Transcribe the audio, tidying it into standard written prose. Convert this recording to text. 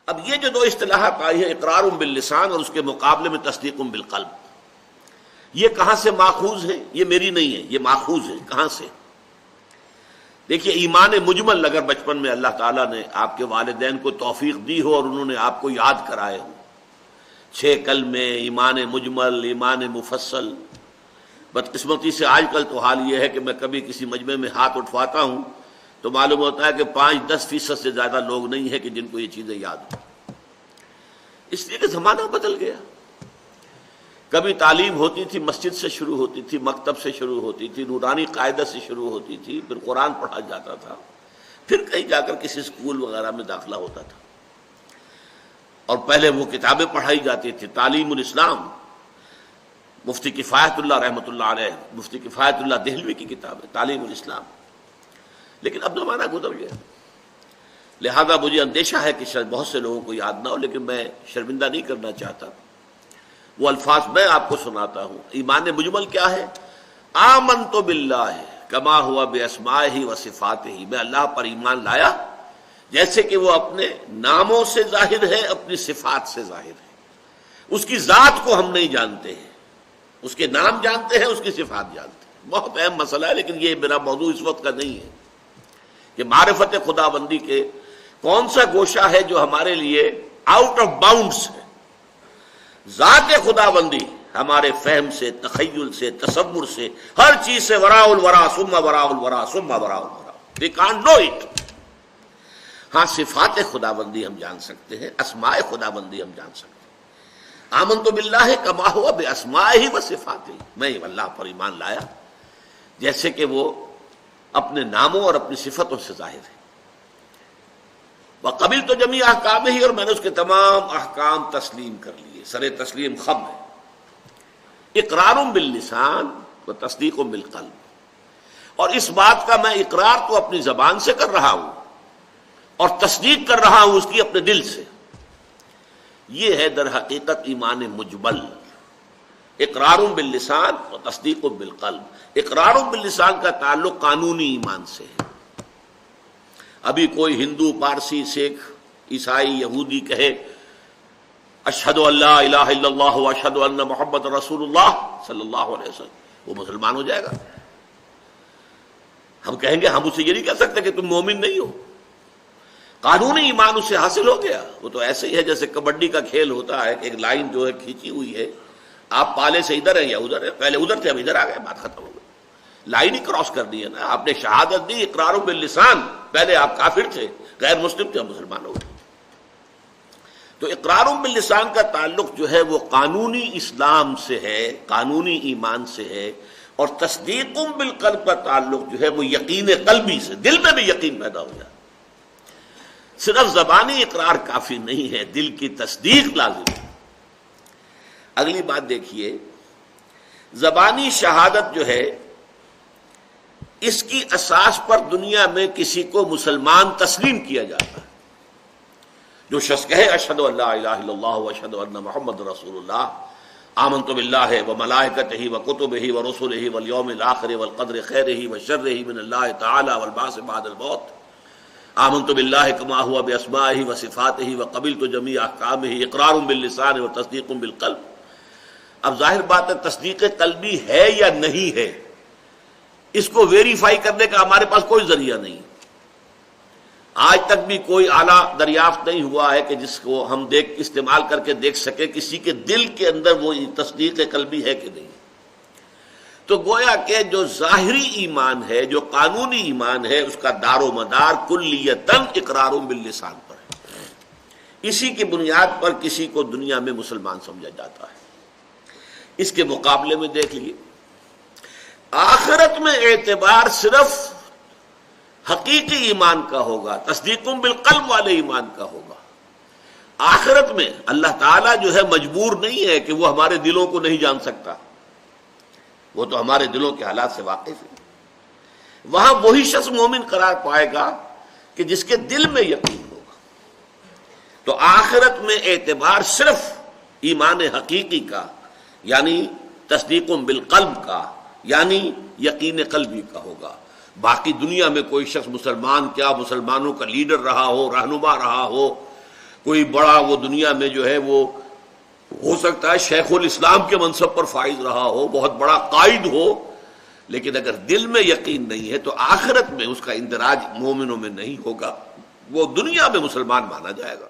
اب یہ جو دو اصطلاحات آئی ہیں، اقرار باللسان اور اس کے مقابلے میں تصدیق بالقلب، یہ کہاں سے ماخوذ ہے؟ یہ میری نہیں ہے، یہ ماخوذ ہے۔ کہاں سے؟ دیکھیے، ایمان مجمل اگر بچپن میں اللہ تعالیٰ نے آپ کے والدین کو توفیق دی ہو اور انہوں نے آپ کو یاد کرائے ہو، 6 کلمے، ایمان مجمل، ایمان مفصل، بدقسمتی سے آج کل تو حال یہ ہے کہ میں کبھی کسی مجمع میں ہاتھ اٹھواتا ہوں تو معلوم ہوتا ہے کہ 5-10% سے زیادہ لوگ نہیں ہیں کہ جن کو یہ چیزیں یاد ہوں، اس لیے کہ زمانہ بدل گیا۔ کبھی تعلیم ہوتی تھی مسجد سے شروع ہوتی تھی، مکتب سے شروع ہوتی تھی، نورانی قاعدہ سے شروع ہوتی تھی، پھر قرآن پڑھا جاتا تھا، پھر کہیں جا کر کسی اسکول وغیرہ میں داخلہ ہوتا تھا، اور پہلے وہ کتابیں پڑھائی جاتی تھی۔ تعلیم الاسلام، مفتی کفایت اللہ رحمۃ اللہ علیہ، مفتی کفایت اللہ دہلوی کی کتاب ہے تعلیم الاسلام، لیکن اب زمانہ گزر گیا، لہذا مجھے اندیشہ ہے کہ شاید بہت سے لوگوں کو یاد نہ ہو، لیکن میں شرمندہ نہیں کرنا چاہتا۔ وہ الفاظ میں آپ کو سناتا ہوں۔ ایمان مجمل کیا ہے؟ آمنت باللہ کما ہوا باسمائہ و صفاتہ، میں اللہ پر ایمان لایا جیسے کہ وہ اپنے ناموں سے ظاہر ہے، اپنی صفات سے ظاہر ہے۔ اس کی ذات کو ہم نہیں جانتے ہیں، اس کے نام جانتے ہیں، اس کی صفات جانتے ہیں۔ بہت اہم مسئلہ ہے، لیکن یہ میرا موضوع اس وقت کا نہیں ہے کہ معرفت خداوندی کے کون سا گوشہ ہے جو ہمارے لیے آؤٹ آف باؤنڈس ہے۔ ذات خداوندی ہمارے فہم سے، تخیل سے، تصور سے، ہر چیز سے وراء الورا ثم وراء الورا ثم وراء الورا، we can't know it۔ ہاں، صفات خداوندی ہم جان سکتے ہیں، اسماء خداوندی ہم جان سکتے ہیں۔ آمنت باللہ کما ہوا باسمائہ و صفاتہ، میں اللہ پر ایمان لایا جیسے کہ وہ اپنے ناموں اور اپنی صفتوں سے ظاہر ہے۔ وقبلت جمیع احکامہ، اور میں نے اس کے تمام احکام تسلیم کر لیے۔ سر تسلیم خم ہے۔ اقرار باللسان و تصدیق بالقلب، اور اس بات کا میں اقرار تو اپنی زبان سے کر رہا ہوں اور تصدیق کر رہا ہوں اس کی اپنے دل سے۔ یہ ہے در حقیقت ایمان مجمل، اقرار باللسان و تصدیق بالقلب۔ اقرار باللسان کا تعلق قانونی ایمان سے ہے۔ ابھی کوئی ہندو، پارسی، سکھ، عیسائی، یہودی کہے اشہد ان لا الہ الا اللہ و اشہد ان محمد رسول اللہ صلی اللہ علیہ وسلم، وہ مسلمان ہو جائے گا؟ ہم کہیں گے، ہم اسے یہ نہیں کہہ سکتے کہ تم مومن نہیں ہو۔ قانونی ایمان اسے حاصل ہو گیا۔ وہ تو ایسے ہی ہے جیسے کبڈی کا کھیل ہوتا ہے کہ ایک لائن جو ہے کھینچی ہوئی ہے، آپ پالے سے ادھر ہیں یا ادھر ہے، پہلے ادھر تھے اب ادھر آ گئے، بات ختم ہو گئی، لائن ہی کراس کر دی ہے نا۔ آپ نے شہادت دی اقرار باللسان، پہلے آپ کافر تھے، غیر مسلم تھے، اب مسلمان ہو گئے۔ تو اقرار باللسان کا تعلق جو ہے وہ قانونی اسلام سے ہے، قانونی ایمان سے ہے، اور تصدیق بالقلب کا تعلق جو ہے وہ یقین قلبی سے، دل میں بھی یقین پیدا ہو جائے۔ صرف زبانی اقرار کافی نہیں ہے، دل کی تصدیق لازم ہے۔ اگلی بات دیکھیے، زبانی شہادت جو ہے اس کی اساس پر دنیا میں کسی کو مسلمان تسلیم کیا جاتا ہے۔ جو شخص کہے اشہد ان لا الہ الا اللہ و اشہد ان محمد رسول اللہ، آمنت باللہ و ملائکتہ و کتبہ و رسلہ والیوم الآخر والقدر خیرہ و شرہ من اللہ تعالی والبعث بعد الموت، آمنت باللہ کما ہوا باسمائہ و صفاتہ و قبلت جمیع احکامہ، اقرار باللسان و تصدیق بالقلب۔ اب ظاہر بات ہے تصدیق قلبی ہے یا نہیں ہے، اس کو ویریفائی کرنے کا ہمارے پاس کوئی ذریعہ نہیں۔ آج تک بھی کوئی آلہ دریافت نہیں ہوا ہے کہ جس کو ہم استعمال کر کے دیکھ سکے کسی کے دل کے اندر وہ تصدیق قلبی ہے کہ نہیں۔ تو گویا کہ جو ظاہری ایمان ہے، جو قانونی ایمان ہے، اس کا دار و مدار کلیتاً اقرار باللسان پر ہے۔ اسی کی بنیاد پر کسی کو دنیا میں مسلمان سمجھا جاتا ہے۔ اس کے مقابلے میں دیکھ لیے، آخرت میں اعتبار صرف حقیقی ایمان کا ہوگا، تصدیق بالقلب والے ایمان کا ہوگا۔ آخرت میں اللہ تعالیٰ جو ہے مجبور نہیں ہے کہ وہ ہمارے دلوں کو نہیں جان سکتا، وہ تو ہمارے دلوں کے حالات سے واقف ہے۔ وہاں وہی شخص مومن قرار پائے گا کہ جس کے دل میں یقین ہوگا۔ تو آخرت میں اعتبار صرف ایمان حقیقی کا، یعنی تصدیق بالقلب کا، یعنی یقین قلبی کا ہوگا۔ باقی دنیا میں کوئی شخص مسلمان کیا، مسلمانوں کا لیڈر رہا ہو، رہنما رہا ہو، کوئی بڑا وہ دنیا میں جو ہے وہ ہو سکتا ہے شیخ الاسلام کے منصب پر فائز رہا ہو، بہت بڑا قائد ہو، لیکن اگر دل میں یقین نہیں ہے تو آخرت میں اس کا اندراج مومنوں میں نہیں ہوگا، وہ دنیا میں مسلمان مانا جائے گا۔